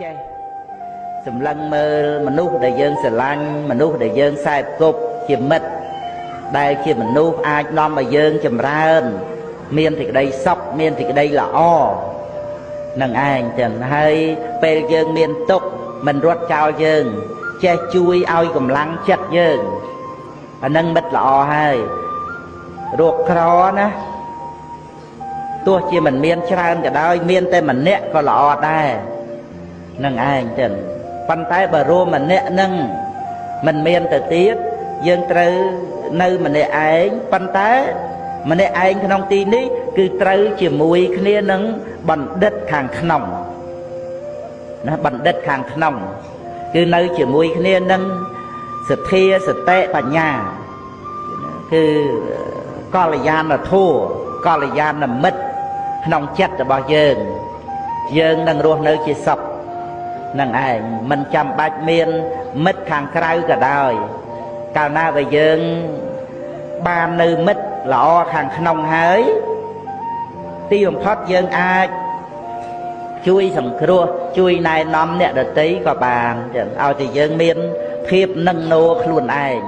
ចេះសម្លឹងមើលមនុស្សដែលយើងស្រឡាញ់មនុស្សដែលយើងខ្សែគប់ជាមិត្តដែលជាមនុស្សអាចនាំឲ្យយើងចម្រើនមានសេចក្តីសុខមានសេចក្តីល្អនឹងឯងចឹងហើយពេលយើងមានទុក្ខមិនរត់ចោលយើងចេះជួយឲ្យកម្លាំងចិត្តយើងអានឹងមិត្តល្អហើយរកក្រណាទោះជាមិនមានច្រើនក៏ដោយមានតែម្នាក់ក៏ល្អដែរនឹងឯងចឹងប៉ុន្តែបើរួមម្នាក់នឹងមិនមានទៅទៀតយើងត្រូវនៅម្នាក់ឯងប៉ុន្តែម្នាក់ឯងក្នុងទីនេះគឺត្រូវជាមួយគ្នានឹងបណ្ឌិតខាងក្នុងណាបណ្ឌិតខាងក្នុងគឺនៅជាមួយគ្នានឹងសទ្ធាសតិបញ្ញាគឺកល្យាណធម៌កល្យាណមិត្តក្នុងចិត្តរបស់យើងនឹងរស់នៅជាសុខនឹងឯងមិនចាំបាច់មានមិត្តខាងក្រៅក៏ដោយកាលណាបើយើងបាននៅមិត្តល្អខាងក្នុងហើយទីបំផុតយើងអាចជួយសង្គ្រោះជួយណែនាំអ្នកដទៃក៏បានចឹងឲ្យតែយើងមានភាពនឹងណួខ្លួនឯង